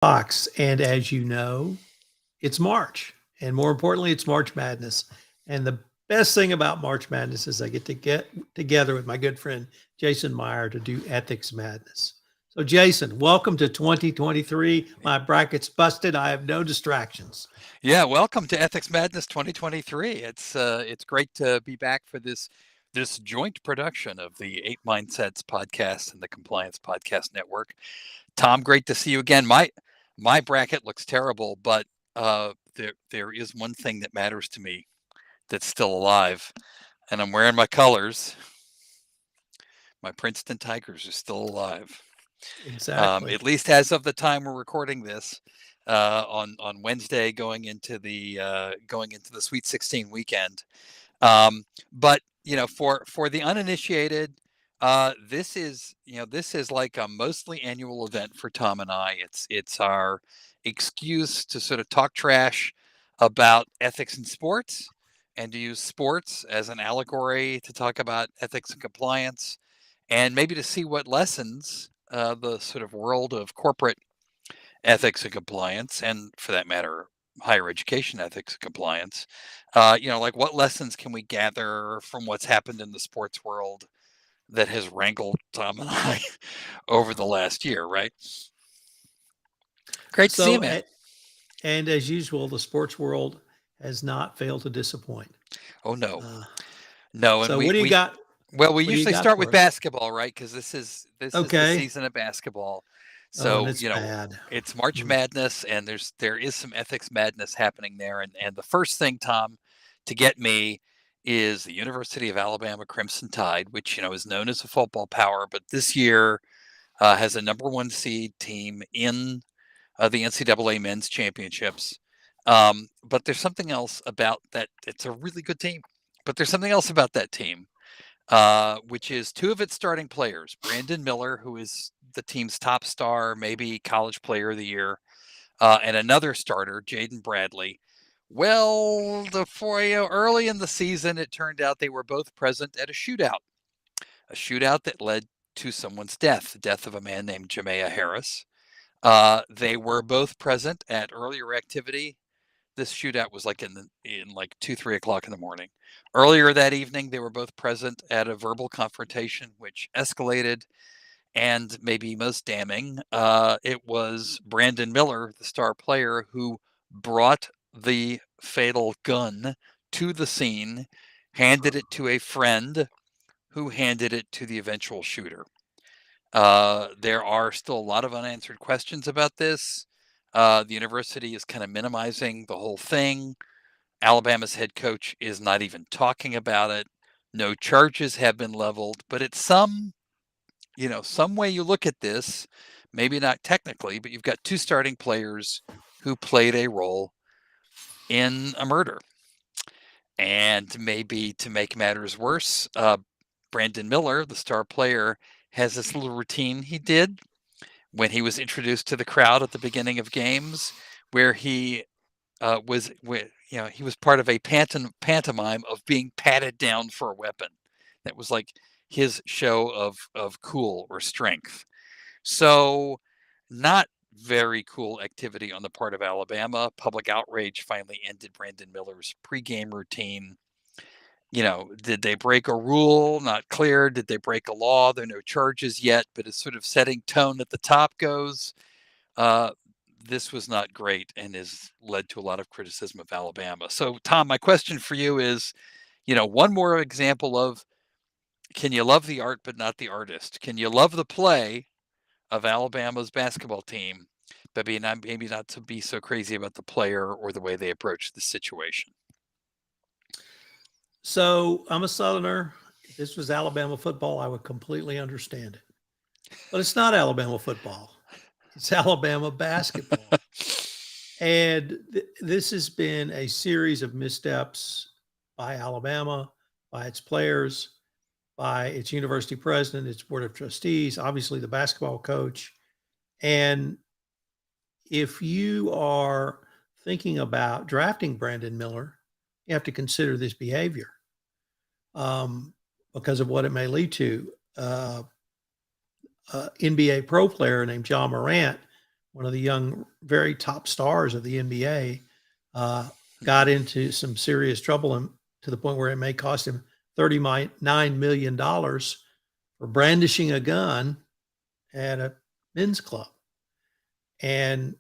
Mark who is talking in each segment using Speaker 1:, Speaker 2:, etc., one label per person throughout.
Speaker 1: Fox. And as you know, it's March. And more importantly, it's March Madness. And the best thing about March Madness is I get together with my good friend Jason Meyer to do Ethics Madness. So, Jason, welcome to 2023. My bracket's busted. I have no distractions.
Speaker 2: Yeah, welcome to Ethics Madness 2023. It's great to be back for this joint production of the Eight Mindsets podcast and the Compliance Podcast Network. Tom, great to see you again. My bracket looks terrible, but there is one thing that matters to me that's still alive, and I'm wearing my colors. My Princeton Tigers are still alive,
Speaker 1: Exactly.
Speaker 2: at least as of the time we're recording this. On Wednesday, going into the Sweet 16 weekend. But for the uninitiated, this is like a mostly annual event for Tom and I. It's our excuse to sort of talk trash about ethics in sports and to use sports as an allegory to talk about ethics and compliance, and maybe to see what lessons the sort of world of corporate ethics and compliance, and for that matter, higher education ethics and compliance. Like what lessons can we gather from what's happened in the sports world that has rankled Tom and I over the last year, right? Great to see you,
Speaker 1: So,
Speaker 2: man.
Speaker 1: and as usual, the sports world has not failed to disappoint.
Speaker 2: Oh no,
Speaker 1: Uh,
Speaker 2: no, and
Speaker 1: so,
Speaker 2: we
Speaker 1: what do you
Speaker 2: we
Speaker 1: got?
Speaker 2: well, we
Speaker 1: What do you
Speaker 2: usually
Speaker 1: got
Speaker 2: start with
Speaker 1: for us?
Speaker 2: basketball, right? Because this is the
Speaker 1: Okay.
Speaker 2: season of basketball.
Speaker 1: Oh, and
Speaker 2: So
Speaker 1: it's bad.
Speaker 2: it's March
Speaker 1: Mm.
Speaker 2: Madness, and there is some ethics madness happening there. And the first thing, Tom, to get me is the University of Alabama Crimson Tide, which is known as a football power, but this year has a number one seed team in the NCAA men's championships. But there's something else about that. It's a really good team, but there's something else about that team, which is two of its starting players, Brandon Miller, who is the team's top star, maybe college player of the year, and another starter, Jaden Bradley. Well, early in the season, it turned out they were both present at a shootout that led to someone's death, the death of a man named Jamea Harris. They were both present at earlier activity. This shootout was like in like 2-3 o'clock in the morning. Earlier that evening, they were both present at a verbal confrontation, which escalated. And maybe most damning, it was Brandon Miller, the star player, who brought the fatal gun to the scene, handed it to a friend, who handed it to the eventual shooter. There are still a lot of unanswered questions about this. The university is kind of minimizing the whole thing. Alabama's head coach is not even talking about it. No charges have been leveled, but it's some way you look at this, maybe not technically, but you've got two starting players who played a role in a murder. And maybe to make matters worse, Brandon Miller, the star player, has this little routine he did when he was introduced to the crowd at the beginning of games, where he was part of a pantomime of being patted down for a weapon. That was like his show of cool or strength. So, not very cool activity on the part of Alabama. Public outrage finally ended Brandon Miller's pregame routine. Did they break a rule? Not clear. Did they break a law? There are no charges yet, but it's sort of setting tone at the top goes. Uh, this was not great and has led to a lot of criticism of Alabama. So, Tom, my question for you is, one more example of, can you love the art but not the artist? Can you love the play of Alabama's basketball team, but maybe not to be so crazy about the player or the way they approach the situation?
Speaker 1: So I'm a Southerner. If this was Alabama football, I would completely understand it. But it's not Alabama football, it's Alabama basketball. And this has been a series of missteps by Alabama, by its players, by its university president, its board of trustees, obviously the basketball coach. And if you are thinking about drafting Brandon Miller, you have to consider this behavior um, because of what it may lead to. NBA pro player named John Morant one of the young, very top stars of the NBA, got into some serious trouble and to the point where it may cost him $39 million for brandishing a gun at a men's club. And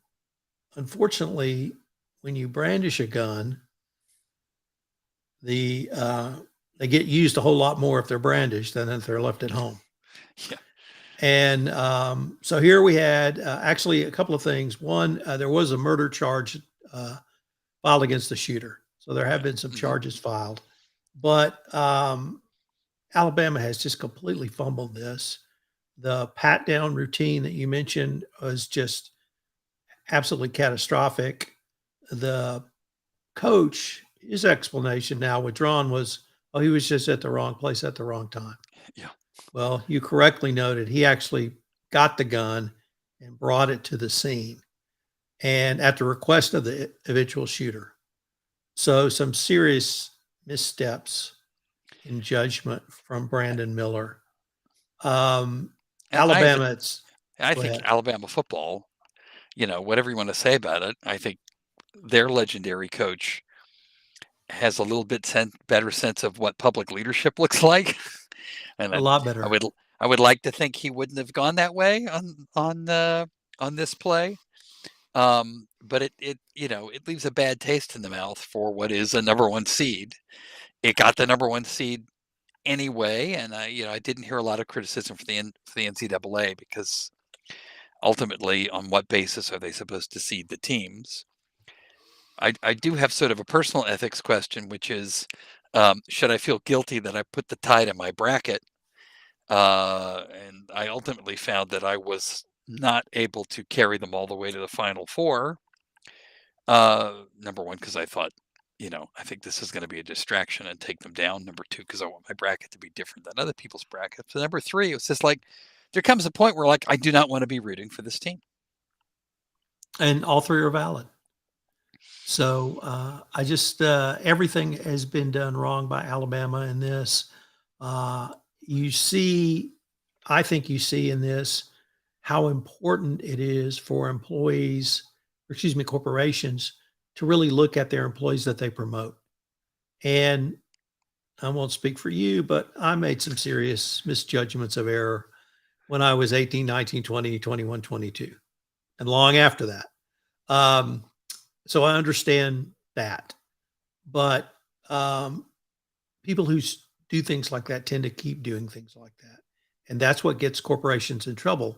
Speaker 1: unfortunately, when you brandish a gun, they get used a whole lot more if they're brandished than if they're left at home.
Speaker 2: Yeah.
Speaker 1: And so here we had actually a couple of things. One, there was a murder charge filed against the shooter. So there have been some charges filed. But Alabama has just completely fumbled this. The pat down routine that you mentioned was just absolutely catastrophic. The coach, his explanation now withdrawn was, oh, he was just at the wrong place at the wrong time.
Speaker 2: Yeah.
Speaker 1: Well, you correctly noted he actually got the gun and brought it to the scene and at the request of the eventual shooter. So some serious missteps in judgment from Brandon Miller. Alabama,
Speaker 2: I think Alabama football, whatever you want to say about it, I think their legendary coach has a little bit better sense of what public leadership looks like. And
Speaker 1: a lot better.
Speaker 2: I would like to think he wouldn't have gone that way on this play. But it leaves a bad taste in the mouth for what is a number one seed. It got the number one seed anyway, and I didn't hear a lot of criticism for the NCAA because ultimately, on what basis are they supposed to seed the teams? I do have sort of a personal ethics question, which is, should I feel guilty that I put the Tide in my bracket? And I ultimately found that I was not able to carry them all the way to the Final Four. Number one, because I thought, I think this is going to be a distraction and take them down. Number two, because I want my bracket to be different than other people's brackets. So number three, it was just like, there comes a point where I do not want to be rooting for this team.
Speaker 1: And all three are valid. So I just, everything has been done wrong by Alabama in this. I think you see in this how important it is for corporations to really look at their employees that they promote. And I won't speak for you, but I made some serious misjudgments of error when I was 18, 19, 20, 21, 22, and long after that. So I understand that. But people who do things like that tend to keep doing things like that. And that's what gets corporations in trouble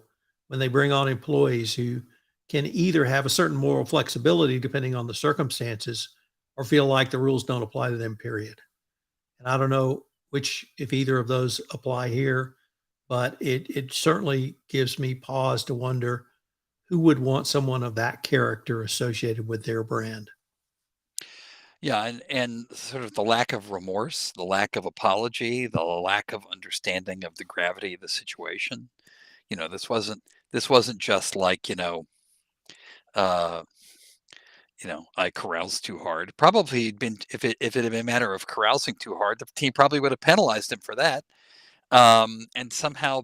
Speaker 1: when they bring on employees who can either have a certain moral flexibility depending on the circumstances or feel like the rules don't apply to them, period. And I don't know if either of those apply here, but it certainly gives me pause to wonder who would want someone of that character associated with their brand.
Speaker 2: Yeah, and sort of the lack of remorse, the lack of apology, the lack of understanding of the gravity of the situation. This wasn't just like, I caroused too hard. Probably if it had been a matter of carousing too hard, the team probably would have penalized him for that. And somehow,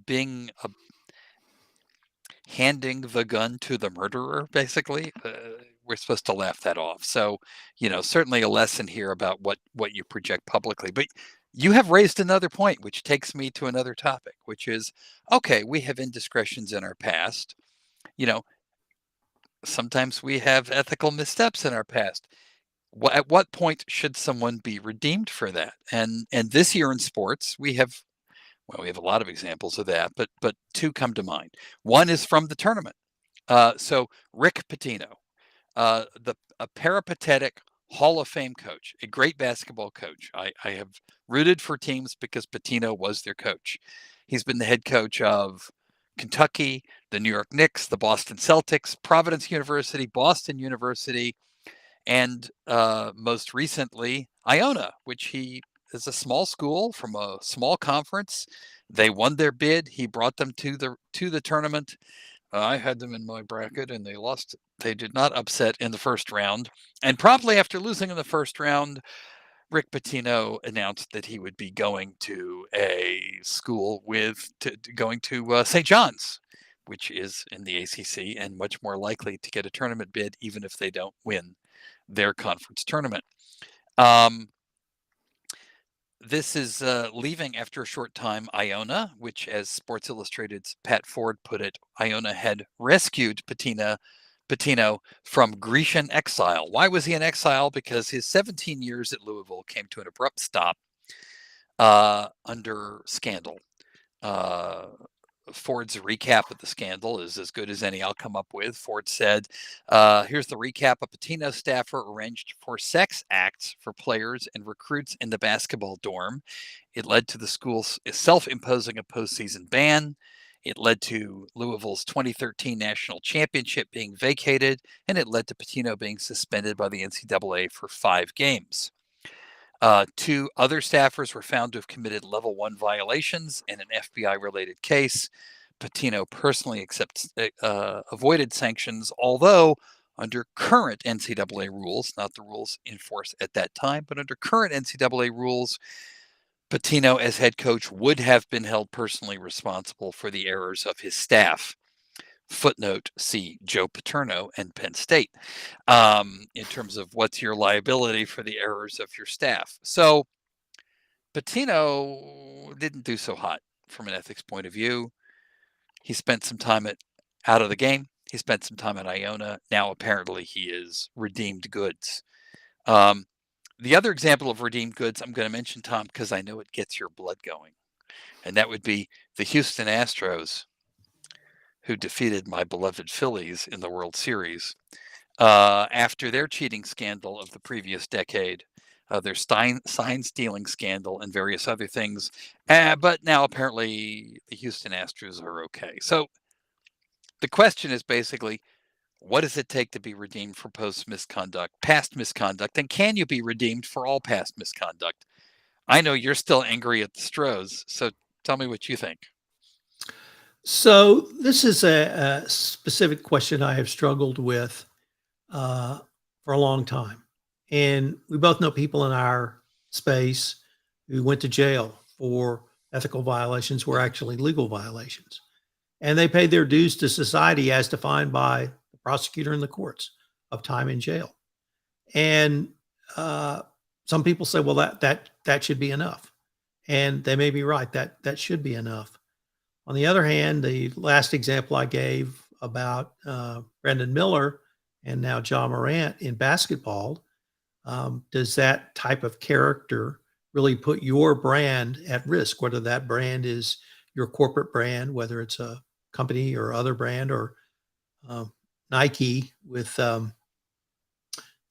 Speaker 2: being handing the gun to the murderer, basically, we're supposed to laugh that off. So, certainly a lesson here about what you project publicly. But you have raised another point, which takes me to another topic, which is, okay, we have indiscretions in our past. Sometimes we have ethical missteps in our past. At what point should someone be redeemed for that? And this year in sports, we have a lot of examples of that, but two come to mind. One is from the tournament. So Rick Pitino, a peripatetic Hall of Fame coach, a great basketball coach. I have rooted for teams because Pitino was their coach. He's been the head coach of Kentucky, the New York Knicks, the Boston Celtics, Providence University, Boston University, and most recently Iona, which he is a small school from a small conference. They won their bid. He brought them to the tournament. I had them in my bracket and they lost. They did not upset in the first round. And promptly after losing in the first round, Rick Pitino announced that he would be going to a school going to St. John's, which is in the ACC and much more likely to get a tournament bid, even if they don't win their conference tournament. This is leaving after a short time Iona, which, as Sports Illustrated's Pat Ford put it, Iona had rescued Pitino from Grecian exile. Why was he in exile? Because his 17 years at Louisville came to an abrupt stop under scandal. Ford's recap of the scandal is as good as any I'll come up with. Ford said, here's the recap. A Pitino staffer arranged for sex acts for players and recruits in the basketball dorm. It led to the school's self-imposing a postseason ban. It led to Louisville's 2013 national championship being vacated, and it led to Pitino being suspended by the NCAA for 5 games. 2 other staffers were found to have committed level 1 violations in an FBI-related case. Pitino personally avoided sanctions, although under current NCAA rules, not the rules in force at that time, but under current NCAA rules, Pitino as head coach would have been held personally responsible for the errors of his staff. Footnote, see Joe Paterno and Penn State, in terms of what's your liability for the errors of your staff. So Pitino didn't do so hot from an ethics point of view. He spent some time out of the game. He spent some time at Iona. Now apparently he is redeemed goods. The other example of redeemed goods I'm going to mention, Tom, because I know it gets your blood going, and that would be the Houston Astros, who defeated my beloved Phillies in the World Series after their cheating scandal of the previous decade, their sign stealing scandal, and various other things. But now apparently the Houston Astros are okay. So the question is basically, what does it take to be redeemed for past misconduct, and can you be redeemed for all past misconduct? I know you're still angry at the Stros, so tell me what you think.
Speaker 1: So this is a specific question I have struggled with for a long time. And we both know people in our space who went to jail for ethical violations were actually legal violations. And they paid their dues to society as defined by the prosecutor in the courts of time in jail. And some people say, well, that should be enough. And they may be right, that should be enough. On the other hand, the last example I gave about Brandon Miller and now Ja Morant in basketball, does that type of character really put your brand at risk, whether that brand is your corporate brand, whether it's a company or other brand, or Nike with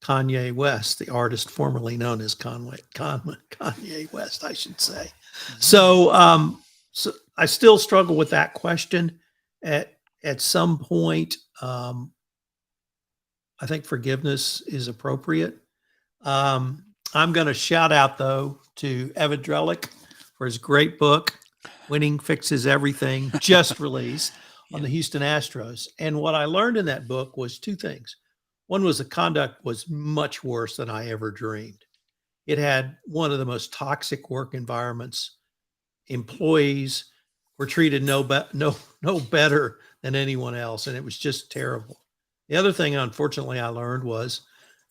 Speaker 1: Kanye West, the artist formerly known as Kanye West, I should say. So I still struggle with that question. At some point, I think forgiveness is appropriate. I'm going to shout out, though, to Evan Drellich for his great book, Winning Fixes Everything, just released on the Houston Astros. And what I learned in that book was 2 things. One was the conduct was much worse than I ever dreamed. It had one of the most toxic work environments. Employees were treated no better than anyone else, and it was just terrible. The other thing, unfortunately, I learned was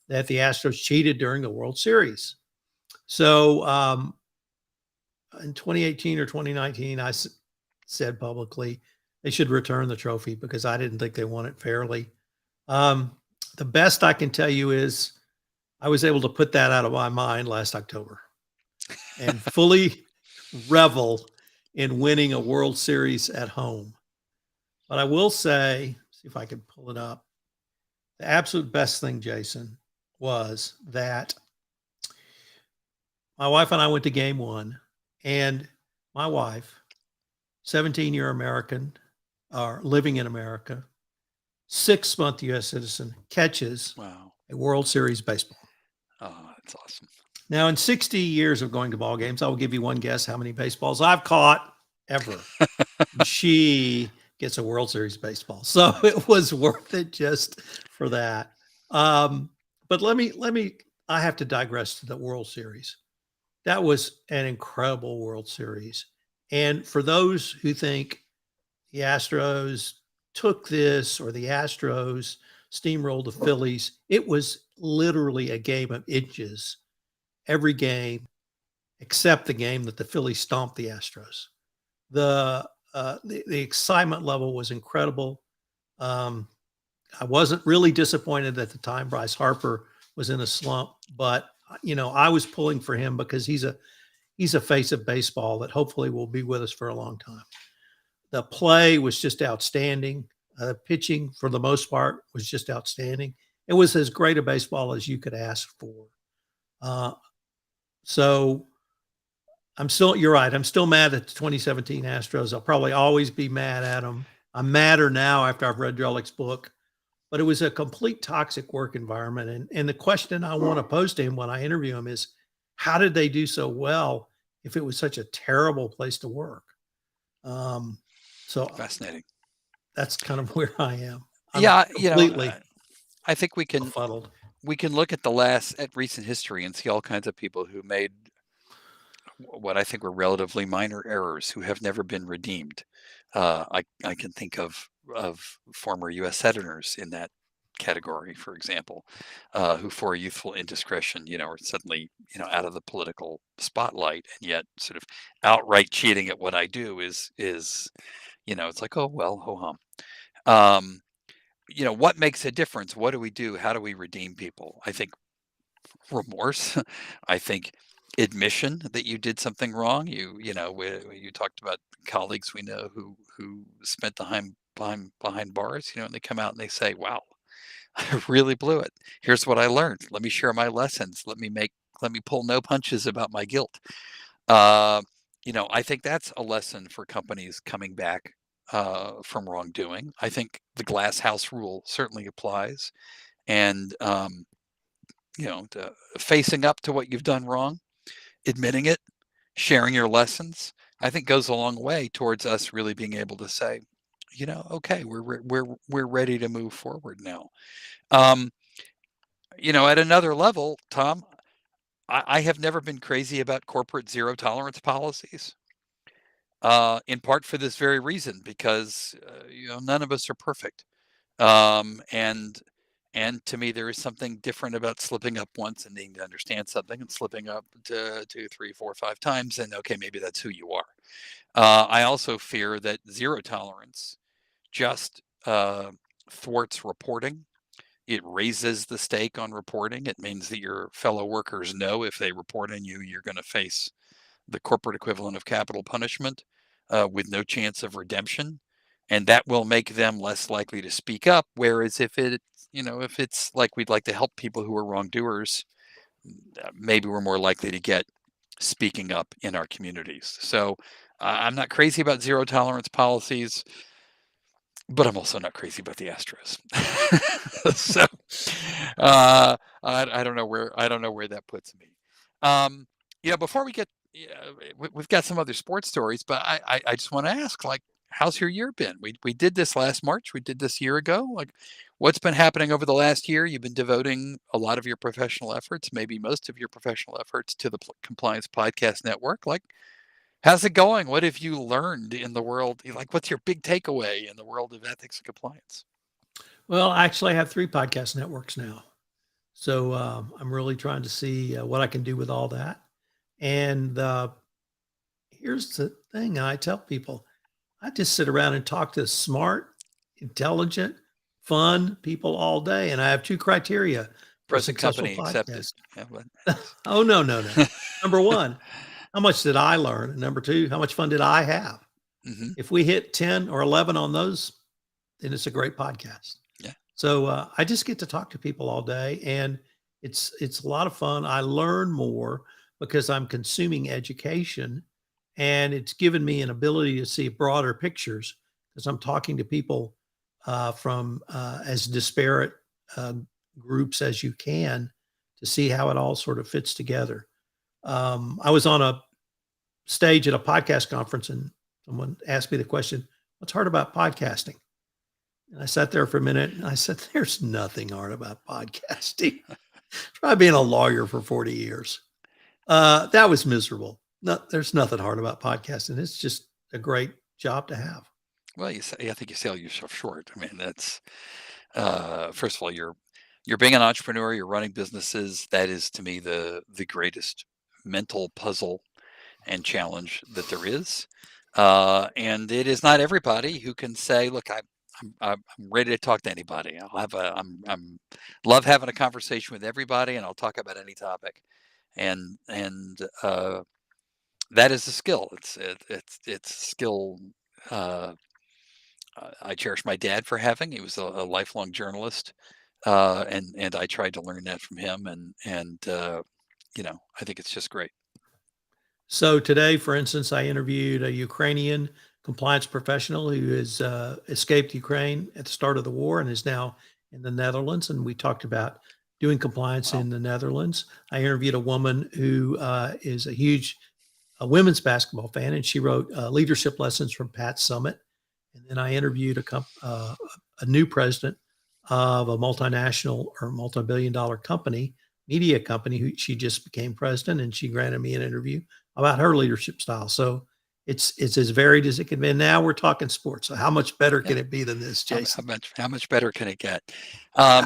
Speaker 1: that the Astros cheated during the World Series. So in 2018 or 2019, I said publicly they should return the trophy because I didn't think they won it fairly. The best I can tell you is I was able to put that out of my mind last October and fully revel in winning a World Series at home. But I will say, see if I can pull it up. The absolute best thing, Jason, was that my wife and I went to game 1, and my wife, 17-year American, living in America, 6-month U.S. citizen, catches a World Series baseball.
Speaker 2: Oh, that's awesome.
Speaker 1: Now, in 60 years of going to ball games, I will give you one guess how many baseballs I've caught ever. She gets a World Series baseball. So it was worth it just for that. But I have to digress to the World Series. That was an incredible World Series. And for those who think the Astros took this, or the Astros steamrolled the Phillies, it was literally a game of inches every game except the game that the Phillies stomped the Astros. The excitement level was incredible. Um, I wasn't really disappointed at the time Bryce Harper was in a slump, but I was pulling for him because he's a face of baseball that hopefully will be with us for a long time. The play was just outstanding. The pitching, for the most part, was just outstanding. It was as great a baseball as you could ask for. So you're right. I'm still mad at the 2017 Astros. I'll probably always be mad at them. I'm madder now after I've read Drellick's book, but it was a complete toxic work environment. And the question I want to pose to him when I interview him is, how did they do so well if it was such a terrible place to work? So
Speaker 2: Fascinating.
Speaker 1: that's kind of where I am. I'm
Speaker 2: Yeah,
Speaker 1: completely
Speaker 2: I think we can
Speaker 1: befuddled.
Speaker 2: look at recent history and see all kinds of people who made what I think were relatively minor errors who have never been redeemed. I can think of former U.S. senators in that category, for example, who for a youthful indiscretion, are suddenly, out of the political spotlight, and yet sort of outright cheating at what I do is, it's like, oh, well, ho hum. What makes a difference? What do we do? How do we redeem people? I think remorse. I think admission that you did something wrong. You talked about colleagues we know who spent time behind bars, and they come out and they say, wow, I really blew it. Here's what I learned. Let me share my lessons. Let me pull no punches about my guilt. I think that's a lesson for companies coming back from wrongdoing. I think the glass house rule certainly applies, and facing up to what you've done wrong, admitting it, sharing your lessons, I think goes a long way towards us really being able to say, okay, we're ready to move forward now. At another level, Tom, I have never been crazy about corporate zero tolerance policies. In part for this very reason, because none of us are perfect, and to me, there is something different about slipping up once and needing to understand something, and slipping up to 2, 3, 4, 5 times, and okay, maybe that's who you are. I also fear that zero tolerance just thwarts reporting. It raises the stake on reporting. It means that your fellow workers know if they report on you, you're going to face the corporate equivalent of capital punishment with no chance of redemption, and that will make them less likely to speak up. Whereas if it's like we'd like to help people who are wrongdoers, maybe we're more likely to get speaking up in our communities. So I'm not crazy about zero tolerance policies, but I'm also not crazy about the Astros. So I don't know where that puts me. Before we get, we've got some other sports stories, but I just want to ask, like, how's your year been? We did this last March. We did this a year ago. Like, what's been happening over the last year? You've been devoting a lot of your professional efforts, maybe most of your professional efforts, to the Compliance Podcast Network. Like, how's it going? What have you learned in the world? Like, what's your big takeaway in the world of ethics and compliance?
Speaker 1: Well, actually, I have 3 podcast networks now. So I'm really trying to see what I can do with all that. And here's the thing I tell people: I just sit around and talk to smart, intelligent, fun people all day. And I have 2 criteria for
Speaker 2: Present
Speaker 1: successful
Speaker 2: company accepted.
Speaker 1: podcast.
Speaker 2: Yeah, but
Speaker 1: Oh, no. Number 1, how much did I learn? And number 2, how much fun did I have?
Speaker 2: mhm,
Speaker 1: If we hit 10 or 11 on those, then it's a great podcast.
Speaker 2: yeah.
Speaker 1: So I just get to talk to people all day, and it's a lot of fun. I learn more because I'm consuming education, and it's given me an ability to see broader pictures because I'm talking to people from as disparate uh, groups as you can to see how it all sort of fits together. I was on a stage at a podcast conference, and someone asked me the question, "What's hard about podcasting?" And I sat there for a minute and I said, "There's nothing hard about podcasting." Try being a lawyer for 40 years. That was miserable. No, there's nothing hard about podcasting. It's just a great job to have.
Speaker 2: Well, I think you sell yourself short. I mean, that's first of all, you're being an entrepreneur, you're running businesses. That is to me the greatest mental puzzle and challenge that there is. And it is not everybody who can say, "Look, I'm ready to talk to anybody. I'm love having a conversation with everybody, and I'll talk about any topic." And that is a skill. It's a skill. Uh, I cherish my dad for having. He was a lifelong journalist, and I tried to learn that from him. And I think it's just great.
Speaker 1: So today, for instance, I interviewed a Ukrainian compliance professional who has escaped Ukraine at the start of the war and is now in the Netherlands. And we talked about doing compliance
Speaker 2: Wow.
Speaker 1: in the Netherlands. I interviewed a woman who is a huge women's basketball fan, and she wrote leadership lessons from Pat Summit. And then I interviewed a new president of a multinational or multi-billion dollar company, media company, who she just became president, and she granted me an interview about her leadership style. So it's as varied as it can be. And now we're talking sports. So how much better
Speaker 2: Yeah.
Speaker 1: can it be than this,
Speaker 2: How,
Speaker 1: Jason?
Speaker 2: how much better can it get?
Speaker 1: Yeah.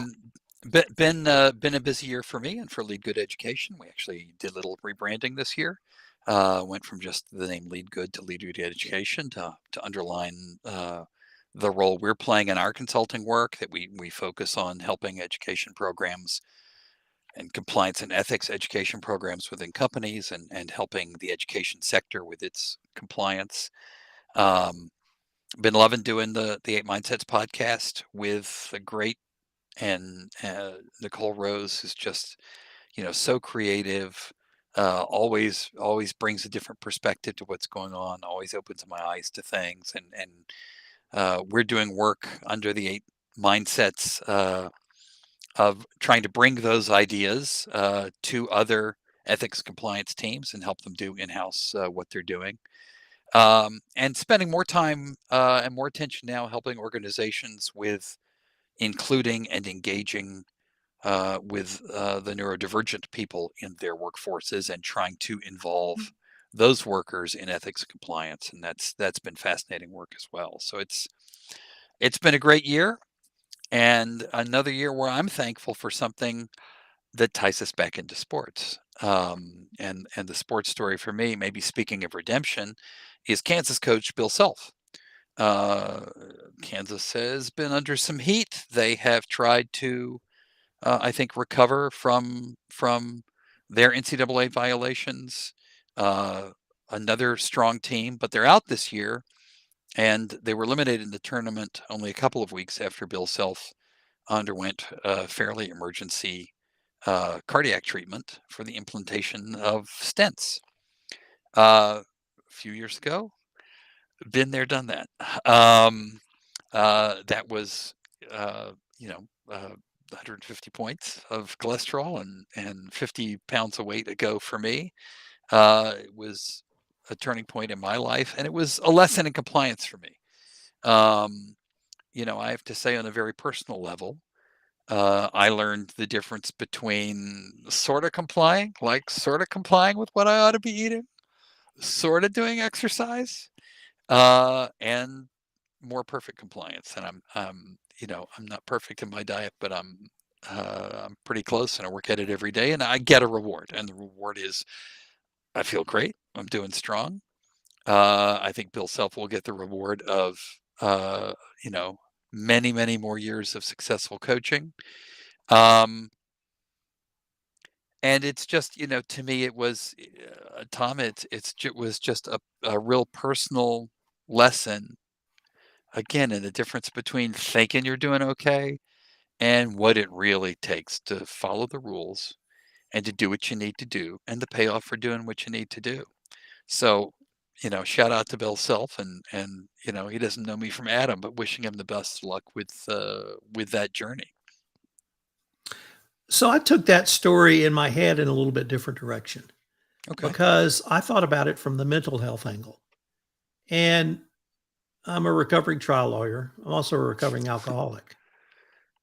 Speaker 2: Been a busy year for me and for Lead Good Education. We actually did a little rebranding this year. Went from just the name Lead Good to Lead Good Education to underline the role we're playing in our consulting work, that we focus on helping education programs and compliance and ethics education programs within companies, and helping the education sector with its compliance. Um, Been loving doing the Eight Mindsets podcast with the great and Nicole Rose is just so creative. Always brings a different perspective to what's going on. Always opens my eyes to things, and we're doing work under the Eight Mindsets of trying to bring those ideas to other ethics compliance teams and help them do in-house what they're doing. And spending more time and more attention now helping organizations with including and engaging with the neurodivergent people in their workforces, and trying to involve those workers in ethics and compliance. And that's been fascinating work as well. So it's been a great year, and another year where I'm thankful for something that ties us back into sports. And the sports story for me, maybe speaking of redemption, is Kansas coach Bill Self. Uh, Kansas has been under some heat. They have tried to, I think, recover from their NCAA violations. Uh, Another strong team, but they're out this year, and they were eliminated in the tournament only a couple of weeks after Bill Self underwent fairly emergency cardiac treatment for the implantation of stents. A few years ago, been there, done that. That was, uh, you know, 150 points of cholesterol and 50 pounds of weight ago for me. It was a turning point in my life, and it was a lesson in compliance for me. Um, I have to say, on a very personal level, I learned the difference between sort of complying with what I ought to be eating, sort of doing exercise, and more perfect compliance. And I'm not perfect in my diet, but I'm pretty close, and I work at it every day, and I get a reward. And the reward is I feel great. I'm doing strong. I think Bill Self will get the reward of uh, you know many, many more years of successful coaching. Um, and it's just, to me, it was, Tom, it was just a real personal lesson, again, in the difference between thinking you're doing okay and what it really takes to follow the rules and to do what you need to do, and the payoff for doing what you need to do. So, shout out to Bill Self, and he doesn't know me from Adam, but wishing him the best of luck with that journey.
Speaker 1: So I took that story in my head in a little bit different direction
Speaker 2: Okay.
Speaker 1: because I thought about it from the mental health angle. And I'm a recovering trial lawyer. I'm also a recovering alcoholic.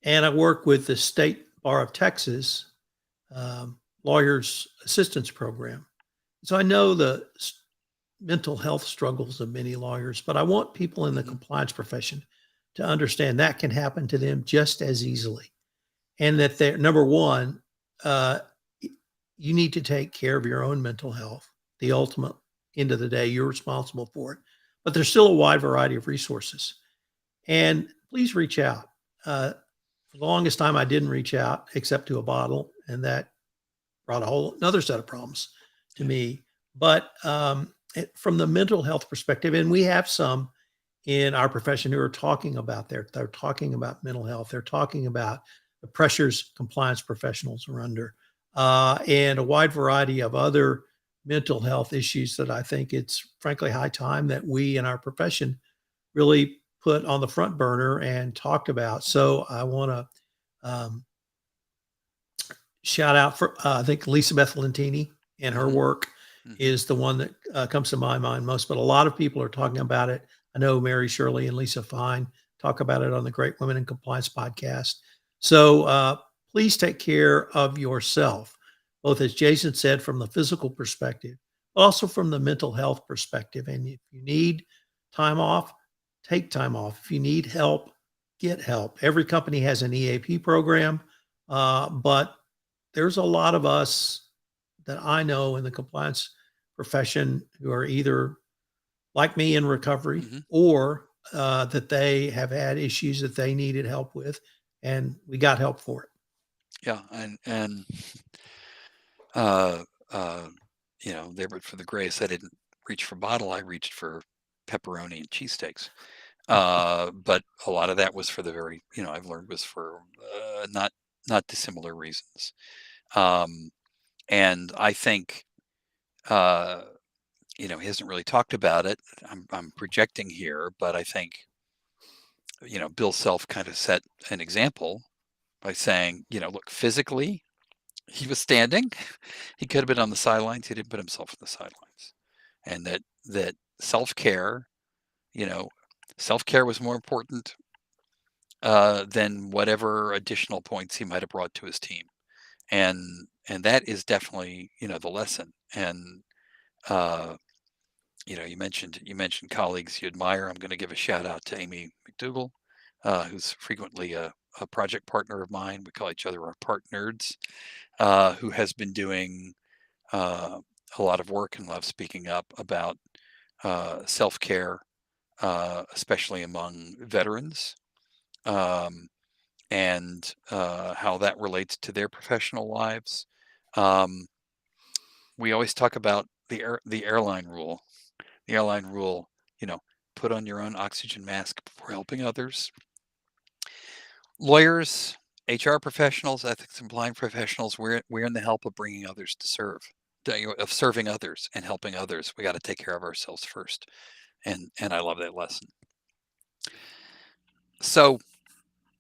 Speaker 1: And I work with the State Bar of Texas Lawyers Assistance Program. So I know mental health struggles of many lawyers, but I want people in the
Speaker 2: Mhm.
Speaker 1: compliance profession to understand that can happen to them just as easily. And that they're number one, uh, you need to take care of your own mental health. The ultimate end of the day, you're responsible for it. But there's still a wide variety of resources. And please reach out. For the longest time, I didn't reach out except to a bottle, and that brought a whole another set of problems to
Speaker 2: Yeah.
Speaker 1: me. But from the mental health perspective, and we have some in our profession who are talking about they're talking about mental health. They're talking about the pressures compliance professionals are under, and a wide variety of other mental health issues that I think it's frankly high time that we in our profession really put on the front burner and talked about. So I want to shout out for I think Lisa Beth Lentini and her
Speaker 2: Mhm.
Speaker 1: work
Speaker 2: Mhm.
Speaker 1: is the one that comes to my mind most. But a lot of people are talking about it. I know Mary Shirley and Lisa Fine talk about it on the Great Women in Compliance podcast. So please take care of yourself, both as Jason said, from the physical perspective, but also from the mental health perspective. And if you need time off, take time off. If you need help, get help. Every company has an EAP program, but there's a lot of us that I know in the compliance profession who are either like me in recovery
Speaker 2: Mhm.
Speaker 1: or that they have had issues that they needed help with, and we got help for it.
Speaker 2: Yeah, and uh, uh, there but for the grace, I didn't reach for bottle. I reached for pepperoni and cheesesteaks. But a lot of that was for the very, I've learned was for not dissimilar reasons. Um, and I think uh, he hasn't really talked about it. I'm projecting here, but I think Bill Self kind of set an example by saying, look, physically he was standing. He could have been on the sidelines. He didn't put himself on the sidelines, and that self care, you know, self care was more important than whatever additional points he might have brought to his team, and that is definitely the lesson. And uh, you mentioned colleagues you admire. I'm going to give a shout out to Amy McDougall, who's frequently a project partner of mine. We call each other our part nerds, who has been doing uh, a lot of work and love speaking up about self care, especially among veterans, um, and how that relates to their professional lives. Um, we always talk about the airline rule. The airline rule, you know, put on your own oxygen mask before helping others. Lawyers, HR professionals, ethics and compliance professionals, we're in the help of bringing others to serve, of serving others and helping others. We got to take care of ourselves first, and I love that lesson. So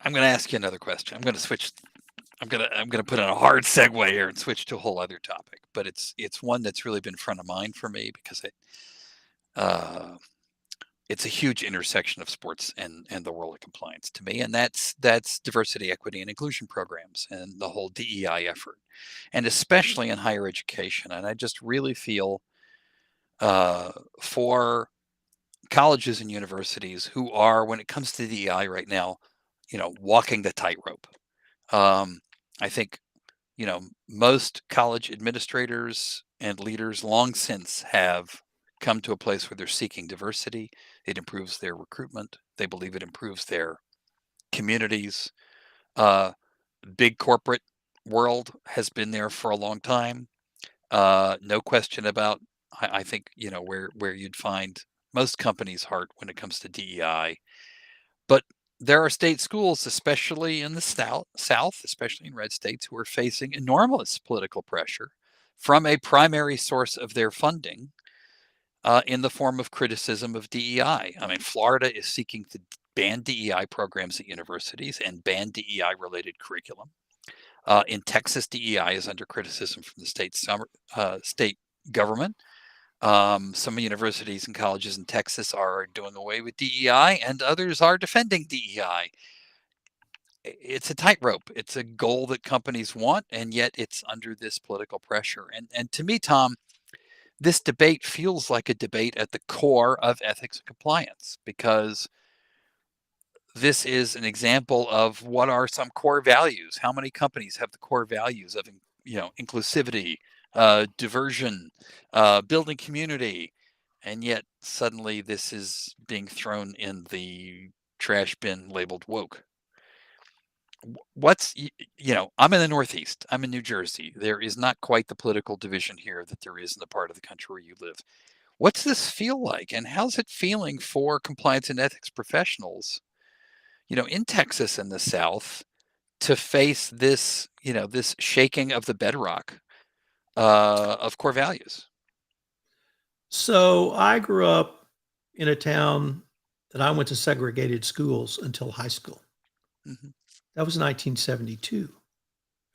Speaker 2: I'm going to ask you another question. I'm going to switch. I'm going to put in a hard segue here and switch to a whole other topic, but it's one that's really been front of mind for me because uh, it's a huge intersection of sports and the world of compliance to me, and that's diversity, equity, and inclusion programs and the whole DEI effort, and especially in higher education. And I just really feel uh, for colleges and universities who are, when it comes to DEI right now, walking the tightrope. Um, I think most college administrators and leaders long since have come to a place where they're seeking diversity. It improves their recruitment. They believe it improves their communities. Uh, Big corporate world has been there for a long time. No question about. I think where you'd find most companies' heart when it comes to DEI. But there are state schools, especially in the South, especially in red states, who are facing enormous political pressure from a primary source of their funding in the form of criticism of DEI. I mean, Florida is seeking to ban DEI programs at universities and ban DEI related curriculum. In Texas, DEI is under criticism from the state government. Some universities and colleges in Texas are doing away with DEI, and others are defending DEI. It's a tightrope. It's a goal that companies want, and yet it's under this political pressure. And to me, Tom, this debate feels like a debate at the core of ethics and compliance, because this is an example of what are some core values. How many companies have the core values of, inclusivity, diversion, building community, and yet suddenly this is being thrown in the trash bin labeled woke. What's I'm in the Northeast. I'm in New Jersey. There is not quite the political division here that there is in the part of the country where you live. What's this feel like, and how's it feeling for compliance and ethics professionals, in Texas and the South, to face this, this shaking of the bedrock of core values?
Speaker 1: So I grew up in a town that I went to segregated schools until high school.
Speaker 2: Mhm.
Speaker 1: That was 1972,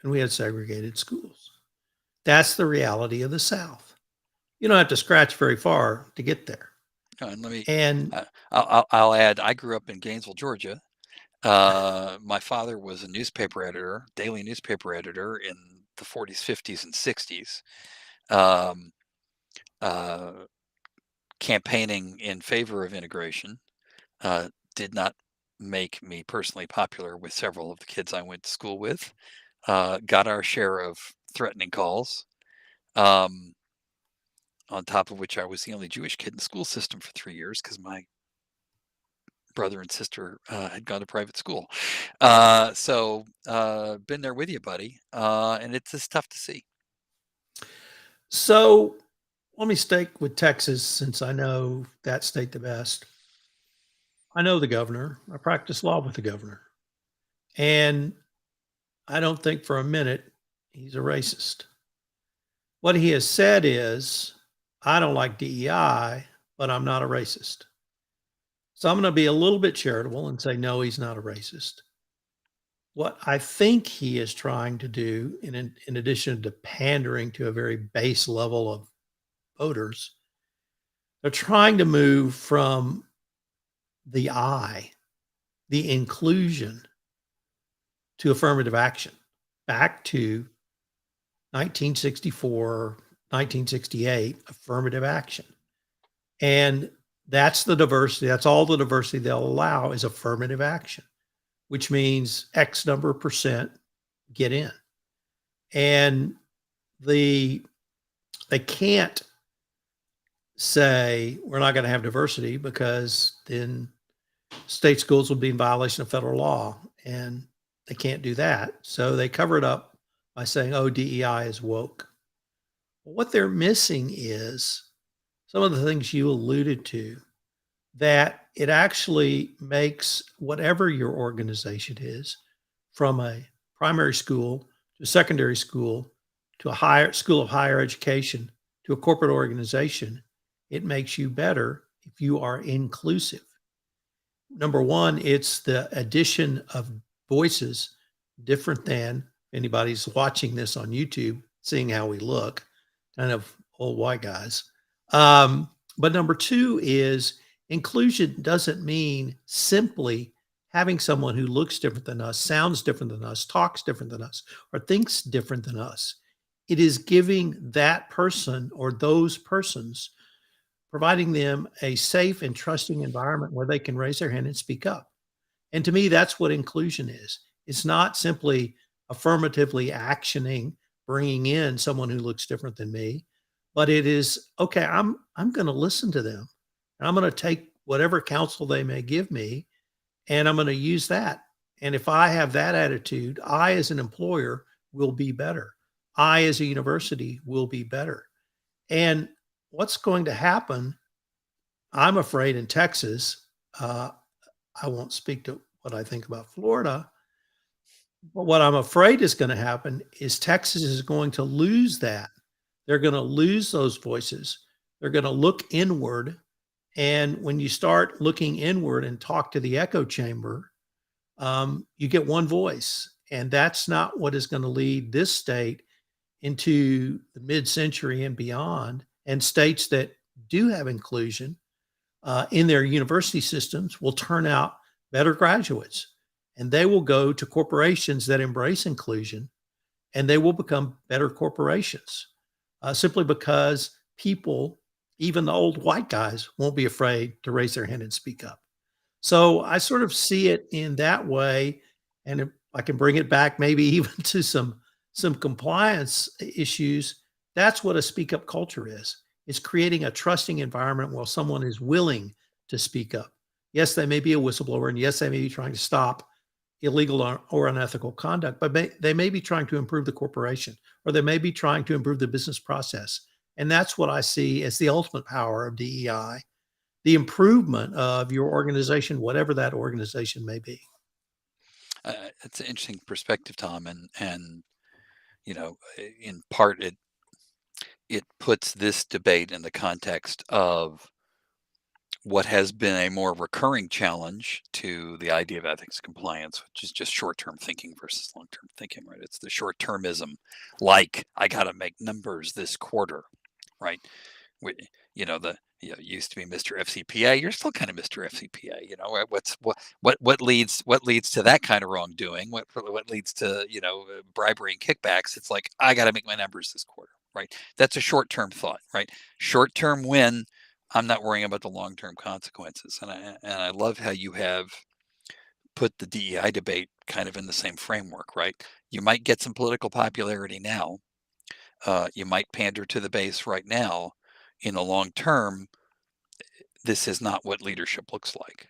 Speaker 1: and we had segregated schools. That's the reality of the South. You don't have to scratch very far to get there.
Speaker 2: And let me,
Speaker 1: And
Speaker 2: I'll add, I grew up in Gainesville, Georgia. My father was a newspaper editor, daily newspaper editor in the 40s, 50s, and 60s, um, uh, campaigning in favor of integration. Did not make me personally popular with several of the kids I went to school with. Got our share of threatening calls. Um, on top of which, I was the only Jewish kid in the school system for 3 years because my brother and sister had gone to private school. So been there with you, buddy. And it's just tough to see.
Speaker 1: so let me stick with Texas since I know that state the best. I know the governor. I practice law with the governor. And I don't think for a minute he's a racist. What he has said is, I don't like DEI, but I'm not a racist. So I'm going to be a little bit charitable and say, no, he's not a racist. What I think he is trying to do, in addition to pandering to a very base level of voters, they're trying to move from the I, the inclusion, to affirmative action, back to 1964, 1968 affirmative action. And that's the diversity. That's all the diversity they'll allow is affirmative action, which means X number of percent get in. And they can't say we're not going to have diversity because then state schools will be in violation of federal law, and they can't do that. So they cover it up by saying, oh, DEI is woke. What they're missing is some of the things you alluded to, that it actually makes whatever your organization is, from a primary school to a secondary school to a higher school of higher education to a corporate organization, it makes you better if you are inclusive. Number one, it's the addition of voices different than anybody's watching this on YouTube, seeing how we look, kind of old white guys. But number two is inclusion doesn't mean simply having someone who looks different than us, sounds different than us, talks different than us, or thinks different than us. It is giving that person or those persons, providing them a safe and trusting environment where they can raise their hand and speak up. And to me, that's what inclusion is. It's not simply affirmatively actioning, bringing in someone who looks different than me, but it is, okay, I'm going to listen to them. And I'm going to take whatever counsel they may give me, and I'm going to use that. And if I have that attitude, I as an employer will be better. I as a university will be better. And what's going to happen, I'm afraid, in Texas, I won't speak to what I think about Florida, but what I'm afraid is going to happen is Texas is going to lose that. They're going to lose those voices. They're going to look inward. And when you start looking inward and talk to the echo chamber, you get one voice. And that's not what is going to lead this state into the mid-century and beyond. And states that do have inclusion in their university systems will turn out better graduates, and they will go to corporations that embrace inclusion, and they will become better corporations simply because people, even the old white guys, won't be afraid to raise their hand and speak up. So I sort of see it in that way, and if I can bring it back maybe even to some compliance issues, that's what a speak up culture is. It's creating a trusting environment where someone is willing to speak up. Yes, they may be a whistleblower, and yes, they may be trying to stop illegal or unethical conduct, but they may be trying to improve the corporation, or they may be trying to improve the business process. And that's what I see as the ultimate power of DEI, the improvement of your organization, whatever that organization may be.
Speaker 2: It's an interesting perspective, Tom, and in part it puts this debate in the context of what has been a more recurring challenge to the idea of ethics compliance, which is just short-term thinking versus long-term thinking, right? It's the short-termism, like I got to make numbers this quarter, right? We, used to be Mr. FCPA. You're still kind of Mr. FCPA. What leads to that kind of wrongdoing? What leads to bribery and kickbacks? It's like I got to make my numbers this quarter, right? That's a short-term thought, right? Short-term win. I'm not worrying about the long-term consequences, and I love how you have put the DEI debate kind of in the same framework, right? You might get some political popularity now. You might pander to the base right now. In the long term, this is not what leadership looks like,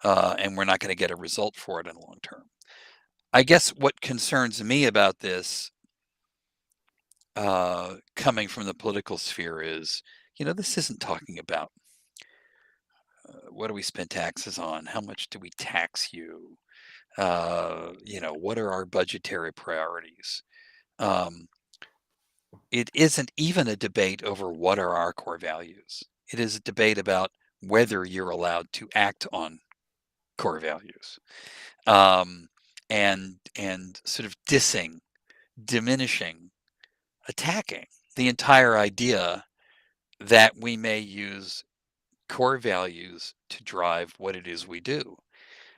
Speaker 2: and we're not going to get a result for it in the long term. I guess what concerns me about this, coming from the political sphere, is this isn't talking about what do we spend taxes on, how much do we tax you, what are our budgetary priorities. It isn't even a debate over what are our core values. It is a debate about whether you're allowed to act on core values, and sort of dissing, diminishing, attacking the entire idea that we may use core values to drive what it is we do.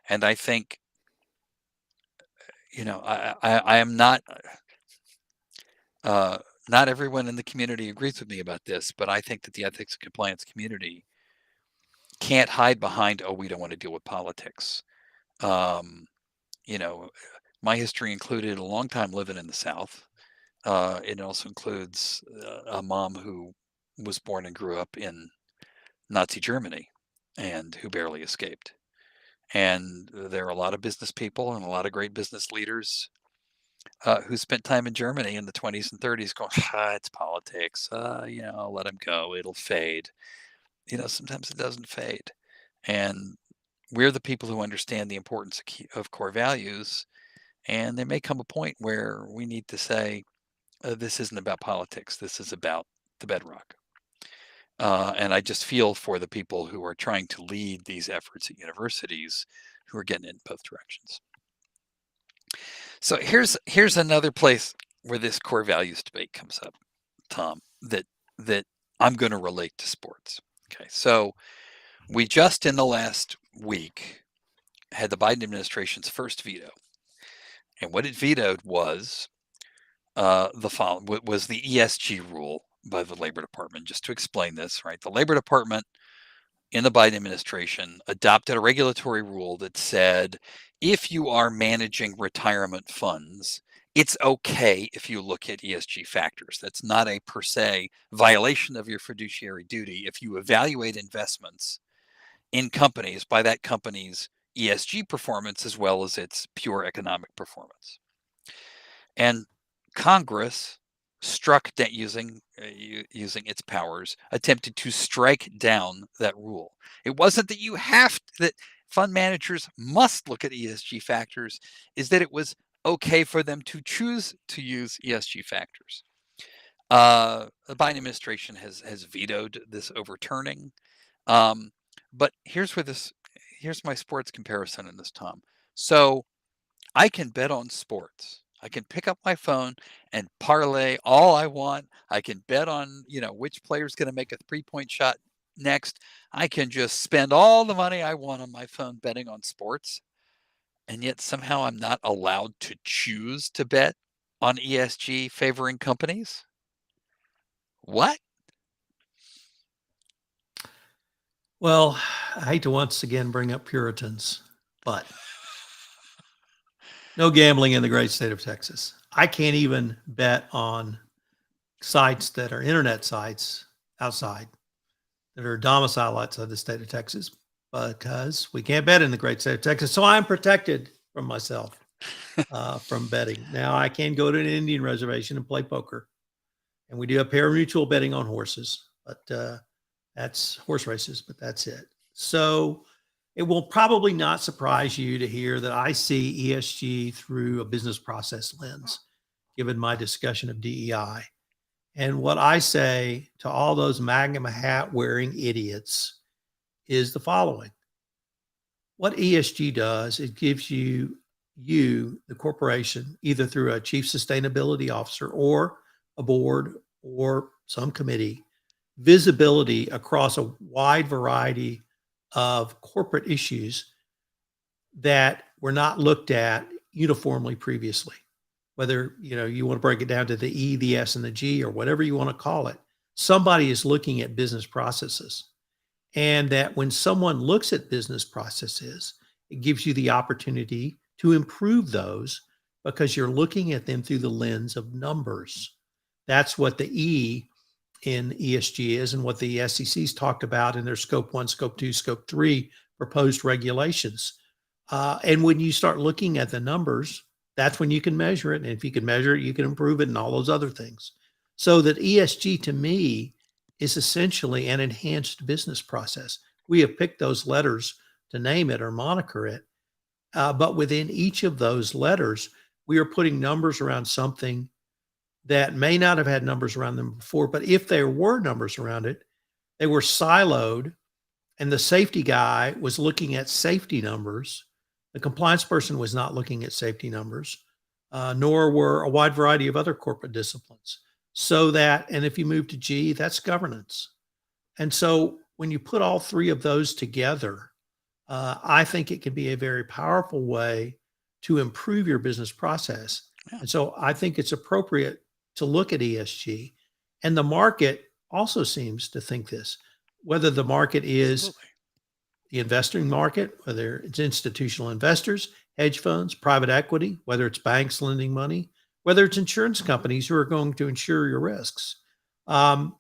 Speaker 2: And I think, I am not everyone in the community agrees with me about this, but I think that the ethics and compliance community can't hide behind, oh, we don't want to deal with politics. Um, my history included a long time living in the South. It also includes a mom who was born and grew up in Nazi Germany and who barely escaped. And there are a lot of business people and a lot of great business leaders who spent time in Germany in the 20s and 30s going, it's politics. Let them go. It'll fade. Sometimes it doesn't fade. And we're the people who understand the importance of core values. And there may come a point where we need to say, this isn't about politics. This is about the bedrock. And I just feel for the people who are trying to lead these efforts at universities who are getting in both directions. So here's another place where this core values debate comes up, Tom, that I'm going to relate to sports. Okay, so we just in the last week had the Biden administration's first veto, and what it vetoed was the following: was the ESG rule by the Labor Department. Just to explain this, right? The Labor Department in the Biden administration adopted a regulatory rule that said if you are managing retirement funds, it's okay if you look at ESG factors. That's not a per se violation of your fiduciary duty if you evaluate investments in companies by that company's ESG performance as well as its pure economic performance. And Congress struck that using its powers, attempted to strike down that rule. It wasn't that that fund managers must look at ESG factors, is that it was okay for them to choose to use ESG factors. The Biden administration has vetoed this overturning. But here's my sports comparison in this, Tom. So I can bet on sports. I can pick up my phone and parlay all I want. I can bet on, which player is going to make a 3-point shot next. I can just spend all the money I want on my phone betting on sports. And yet somehow I'm not allowed to choose to bet on ESG favoring companies. What?
Speaker 1: Well, I hate to once again bring up Puritans, but no gambling in the great state of Texas. I can't even bet on sites that are internet sites outside that are domiciled outside the state of Texas because we can't bet in the great state of Texas. So I'm protected from myself from betting. Now I can go to an Indian reservation and play poker, and we do have pari-mutuel betting on horses, but that's horse races, but that's it. So it will probably not surprise you to hear that I see ESG through a business process lens, given my discussion of DEI. And what I say to all those MAGA hat wearing idiots is the following. What ESG does, it gives you, the corporation, either through a chief sustainability officer or a board or some committee, visibility across a wide variety of corporate issues that were not looked at uniformly previously. Whether you want to break it down to the E, the S, and the G, or whatever you want to call it, somebody is looking at business processes. And that when someone looks at business processes, it gives you the opportunity to improve those because you're looking at them through the lens of numbers. That's what the E in ESG is and what the SEC's talked about in their scope 1, scope 2, scope 3 proposed regulations. And when you start looking at the numbers, that's when you can measure it. And if you can measure it, you can improve it and all those other things. So that ESG to me is essentially an enhanced business process. We have picked those letters to name it or moniker it. But within each of those letters, we are putting numbers around something that may not have had numbers around them before. But if there were numbers around it, they were siloed, and the safety guy was looking at safety numbers. The compliance person was not looking at safety numbers, nor were a wide variety of other corporate disciplines. So that, and if you move to G, that's governance. And so when you put all three of those together, I think it can be a very powerful way to improve your business process.
Speaker 2: Yeah.
Speaker 1: And so I think it's appropriate to look at ESG. And the market also seems to think this, whether the market is
Speaker 2: Absolutely.
Speaker 1: the investing market, whether it's institutional investors, hedge funds, private equity, whether it's banks lending money, whether it's insurance companies who are going to insure your risks. So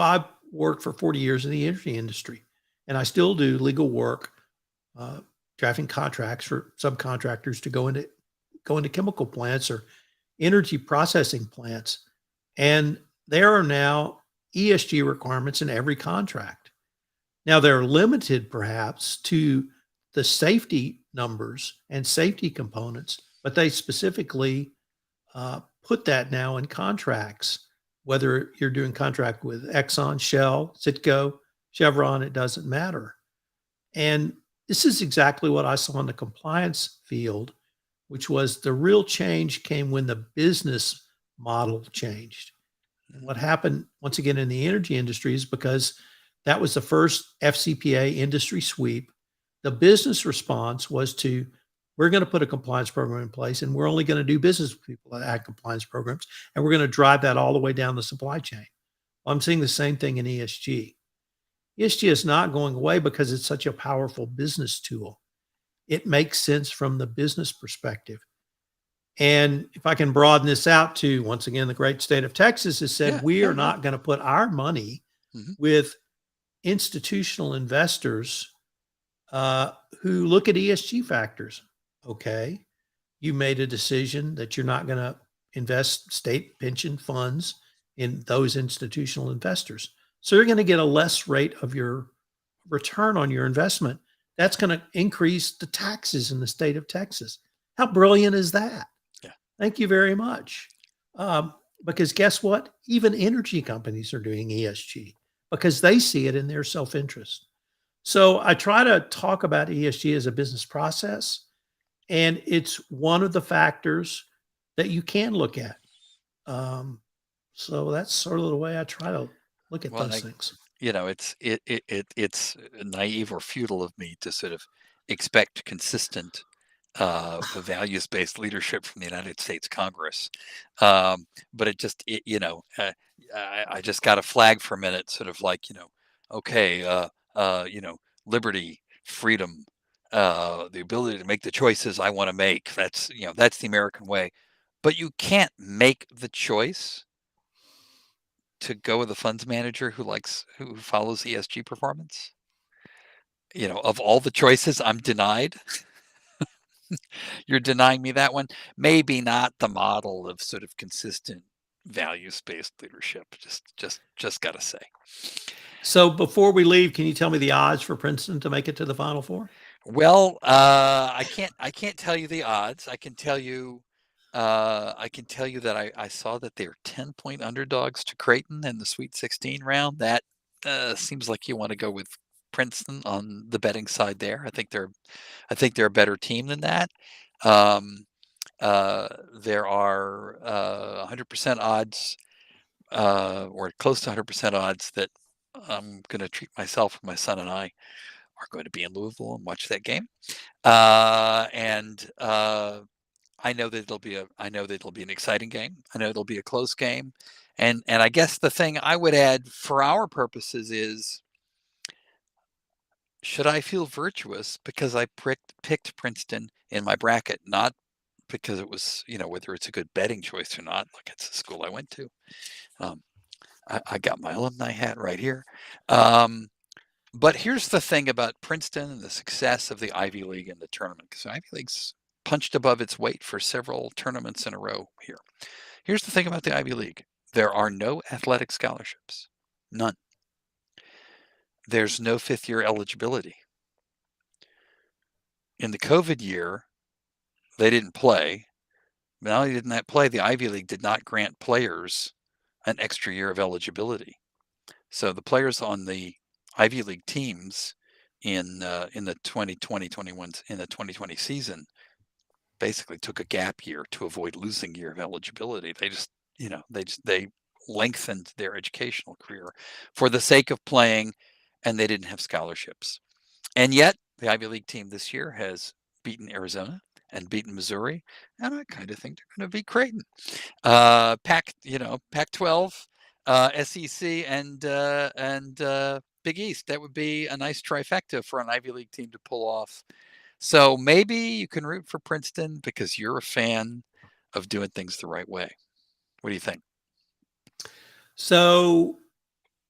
Speaker 1: I've worked for 40 years in the energy industry, and I still do legal work, drafting contracts for subcontractors to go into chemical plants or energy processing plants. And there are now ESG requirements in every contract. Now they're limited perhaps to the safety numbers and safety components, but they specifically put that now in contracts, whether you're doing contract with Exxon, Shell, Citgo, Chevron, it doesn't matter. And this is exactly what I saw in the compliance field, which was the real change came when the business model changed. And what happened once again in the energy industry is because that was the first FCPA industry sweep. The business response was to, we're going to put a compliance program in place, and we're only going to do business with people that have compliance programs, and we're going to drive that all the way down the supply chain. Well, I'm seeing the same thing in ESG. ESG is not going away because it's such a powerful business tool. It makes sense from the business perspective. And if I can broaden this out to, once again, the great state of Texas has said, we are not going to put our money with institutional investors who look at ESG factors. Okay, you made a decision that you're not going to invest state pension funds in those institutional investors. So you're going to get a less rate of your return on your investment. That's going to increase the taxes in the state of Texas. How brilliant is that?
Speaker 2: Yeah.
Speaker 1: Thank you very much. Because guess what? Even energy companies are doing ESG because they see it in their self-interest. So I try to talk about ESG as a business process, and it's one of the factors that you can look at. So that's sort of the way I try to look at those things.
Speaker 2: It's naive or futile of me to sort of expect consistent values-based leadership from the United States Congress. But I just got a flag for a minute, sort of like, okay, liberty, freedom, the ability to make the choices I want to make. That's the American way. But you can't make the choice to go with a funds manager who follows ESG performance. Of all the choices I'm denied, you're denying me that one. Maybe not the model of sort of consistent values-based leadership. Just gotta say.
Speaker 1: So before we leave, can you tell me the odds for Princeton to make it to the Final Four?
Speaker 2: Well, I can't tell you the odds. I can tell you that I saw that they're 10-point underdogs to Creighton in the Sweet 16 round. That seems like you want to go with Princeton on the betting side there. I think they're a better team than that. There are 100% odds, or close to 100% odds, that I'm going to treat myself, my son and I are going to be in Louisville and watch that game. And I know that it'll be an exciting game. I know it'll be a close game. And I guess the thing I would add for our purposes is, should I feel virtuous because I picked Princeton in my bracket, not because it was, whether it's a good betting choice or not. Like, it's the school I went to. I got my alumni hat right here. But here's the thing about Princeton and the success of the Ivy League in the tournament, because Ivy League's punched above its weight for several tournaments in a row here. Here's the thing about the Ivy League. There are no athletic scholarships. None. There's no fifth-year eligibility. In the COVID year, they didn't play. Not only didn't that play, the Ivy League did not grant players an extra year of eligibility. So the players on the Ivy League teams in the 2020 season basically took a gap year to avoid losing a year of eligibility. They lengthened their educational career for the sake of playing, and they didn't have scholarships. And yet the Ivy League team this year has beaten Arizona and beaten Missouri, and I kind of think they're going to beat Creighton. Pac-12, SEC, and Big East. That would be a nice trifecta for an Ivy League team to pull off. So maybe you can root for Princeton because you're a fan of doing things the right way. What do you think?
Speaker 1: So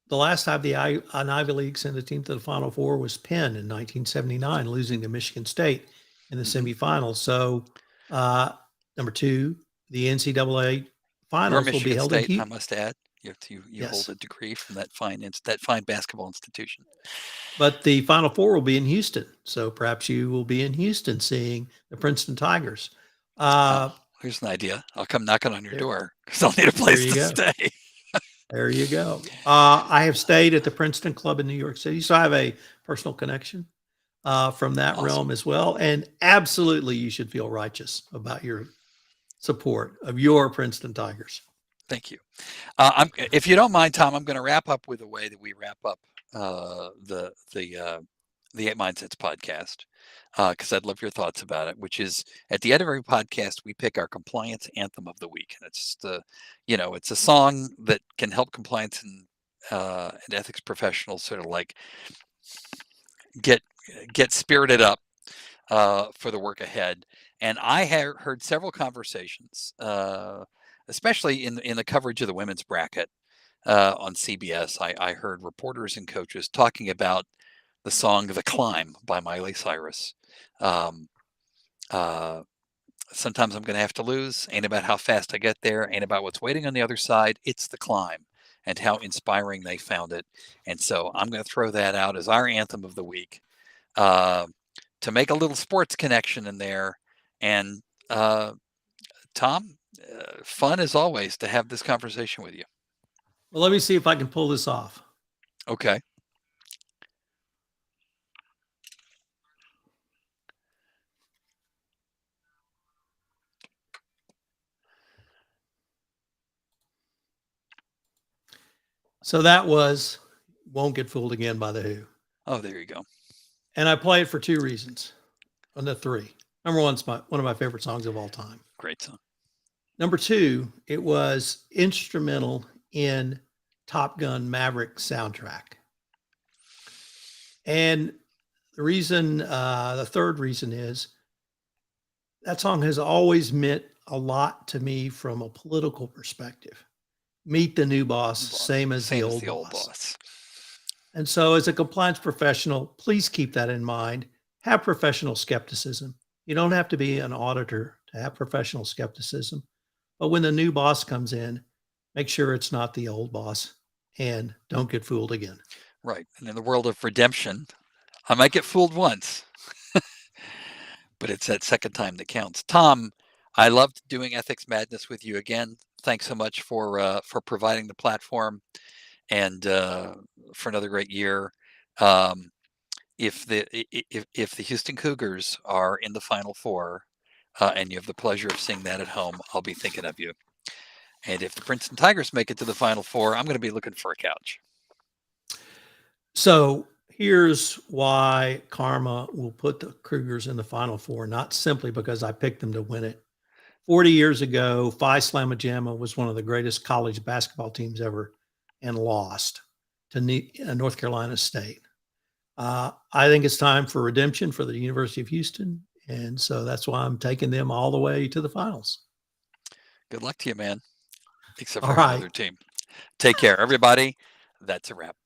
Speaker 1: the last time an Ivy League sent a team to the Final Four was Penn in 1979, losing to Michigan State in the semifinals. So, number two, the NCAA finals will be held in Houston.
Speaker 2: I must add. You
Speaker 1: Yes.
Speaker 2: hold a degree from that fine basketball institution.
Speaker 1: But the Final Four will be in Houston. So perhaps you will be in Houston seeing the Princeton Tigers.
Speaker 2: Here's an idea. I'll come knocking on your door because I'll need a place to stay.
Speaker 1: There you go. I have stayed at the Princeton Club in New York City, so I have a personal connection from that realm as well. And absolutely, you should feel righteous about your support of your Princeton Tigers.
Speaker 2: Thank you. If you don't mind, Tom, I'm going to wrap up with the way that we wrap up the 8 Mindsets podcast, because I'd love your thoughts about it. Which is, at the end of every podcast, we pick our compliance anthem of the week, and it's it's a song that can help compliance and ethics professionals sort of like get spirited up for the work ahead. And I have heard several conversations, especially in the coverage of the women's bracket on CBS. I heard reporters and coaches talking about the song "The Climb" by Miley Cyrus. Sometimes I'm going to have to lose. Ain't about how fast I get there. Ain't about what's waiting on the other side. It's the climb, and how inspiring they found it. And so I'm going to throw that out as our anthem of the week, to make a little sports connection in there. And Tom, fun as always to have this conversation with you.
Speaker 1: Well, let me see if I can pull this off.
Speaker 2: Okay.
Speaker 1: So that was "Won't Get Fooled Again" by The Who.
Speaker 2: Oh, there you go.
Speaker 1: And I play it for two reasons. Three. Number one, it's one of my favorite songs of all time.
Speaker 2: Great song.
Speaker 1: Number two, it was instrumental in Top Gun Maverick soundtrack. And the third reason is that song has always meant a lot to me from a political perspective. Meet the new boss, same as the old boss. And so, as a compliance professional, please keep that in mind. Have professional skepticism. You don't have to be an auditor to have professional skepticism. But when the new boss comes in, make sure it's not the old boss and don't get fooled again.
Speaker 2: Right. And in the world of redemption, I might get fooled once, but it's that second time that counts. Tom, I loved doing Ethics Madness with you again. Thanks so much for providing the platform and for another great year. If the Houston Cougars are in the Final Four, and you have the pleasure of seeing that at home, I'll be thinking of you. And if the Princeton Tigers make it to the Final Four, I'm going to be looking for a couch.
Speaker 1: So here's why karma will put the Cougars in the Final Four, not simply because I picked them to win it. 40 years ago, Phi Slamma Jamma was one of the greatest college basketball teams ever and lost to North Carolina State. I think it's time for redemption for the University of Houston. And so that's why I'm taking them all the way to the finals.
Speaker 2: Good luck to you, man. Except
Speaker 1: All
Speaker 2: for
Speaker 1: right.
Speaker 2: another team. Take care, everybody. That's a wrap.